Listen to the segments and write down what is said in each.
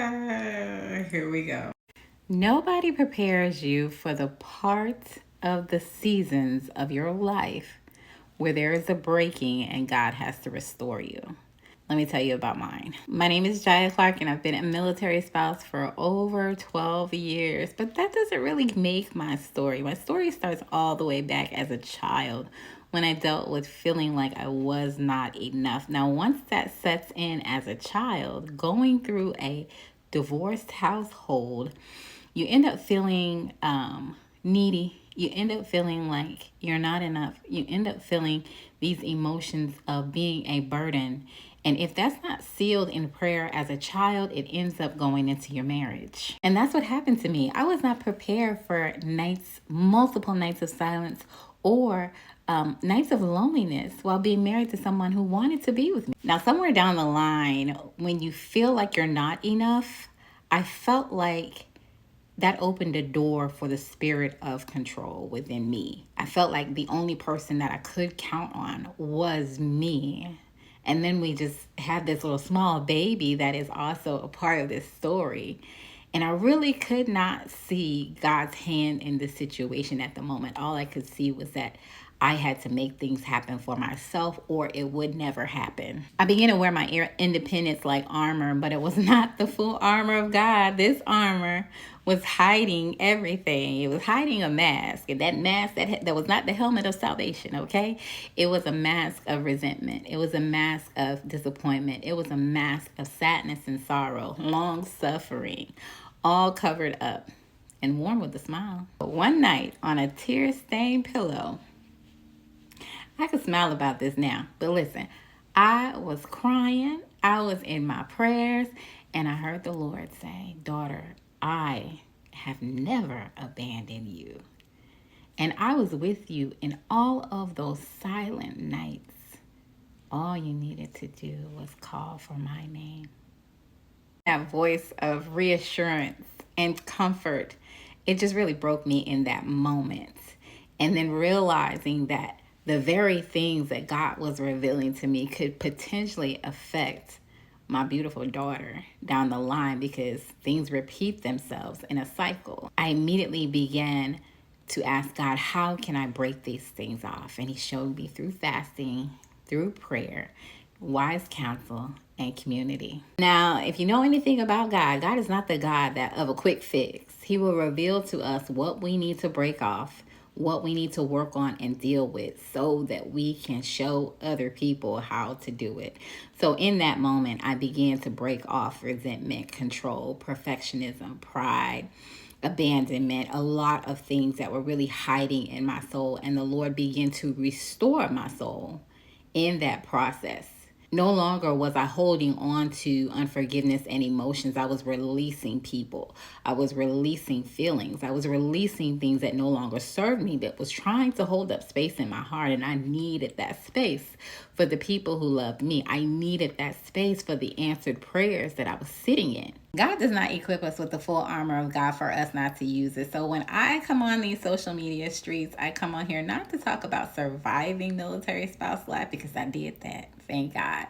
Here we go. Nobody prepares you for the part of the seasons of your life where there is a breaking and God has to restore you. Let me tell you about mine. My name is Jaya Clark, and I've been a military spouse for over 12 years, but that doesn't really make my story. My story starts all the way back as a child when I dealt with feeling like I was not enough. Now, once that sets in as a child, going through a divorced household, you end up feeling needy. You end up feeling like you're not enough. You end up feeling these emotions of being a burden. And if that's not sealed in prayer as a child, it ends up going into your marriage. And that's what happened to me. I was not prepared for nights, multiple nights of silence, or nights of loneliness while being married to someone who wanted to be with me. Now, somewhere down the line, when you feel like you're not enough, I felt like that opened a door for the spirit of control within me. I felt like the only person that I could count on was me. And then we just had this little small baby that is also a part of this story. And I really could not see God's hand in this situation at the moment. All I could see was that I had to make things happen for myself or it would never happen. I began to wear my independence like armor, but it was not the full armor of God. This armor was hiding everything. It was hiding a mask. And that mask, that was not the helmet of salvation, okay? It was a mask of resentment. It was a mask of disappointment. It was a mask of sadness and sorrow, long suffering, all covered up and worn with a smile. But one night on a tear-stained pillow, I can smile about this now, but listen, I was crying, I was in my prayers, and I heard the Lord say, "Daughter, I have never abandoned you." And I was with you in all of those silent nights. All you needed to do was call for my name. That voice of reassurance and comfort, it just really broke me in that moment. And then realizing that the very things that God was revealing to me could potentially affect my beautiful daughter down the line because things repeat themselves in a cycle. I immediately began to ask God, how can I break these things off? And he showed me through fasting, through prayer, wise counsel, and community. Now, if you know anything about God, God is not the God that of a quick fix. He will reveal to us what we need to break off, what we need to work on and deal with so that we can show other people how to do it. So in that moment, I began to break off resentment, control, perfectionism, pride, abandonment, a lot of things that were really hiding in my soul. And the Lord began to restore my soul in that process. No longer was I holding on to unforgiveness and emotions. I was releasing people. I was releasing feelings. I was releasing things that no longer served me, but was trying to hold up space in my heart. And I needed that space for the people who loved me. I needed that space for the answered prayers that I was sitting in. God does not equip us with the full armor of God for us not to use it. So when I come on these social media streets, I come on here not to talk about surviving military spouse life, because I did that, thank God.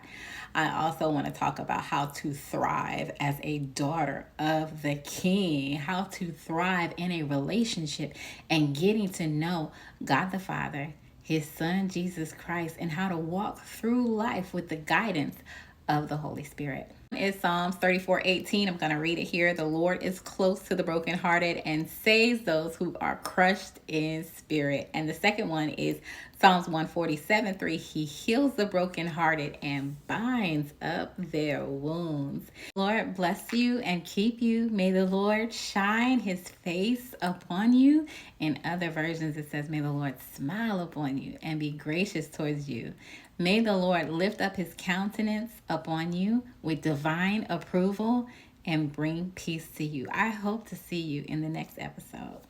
I also want to talk about how to thrive as a daughter of the King, how to thrive in a relationship and getting to know God the Father, his Son, Jesus Christ, and how to walk through life with the guidance of the Holy Spirit. It's Psalms 34:18. I'm going to read it here. The Lord is close to the brokenhearted and saves those who are crushed in spirit. And the second one is Psalms 147:3. He heals the brokenhearted and binds up their wounds. Lord bless you and keep you. May the Lord shine his face upon you. In other versions, it says, may the Lord smile upon you and be gracious towards you. May the Lord lift up his countenance upon you with divine approval and bring peace to you. I hope to see you in the next episode.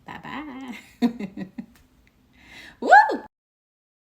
Bye-bye. Woo!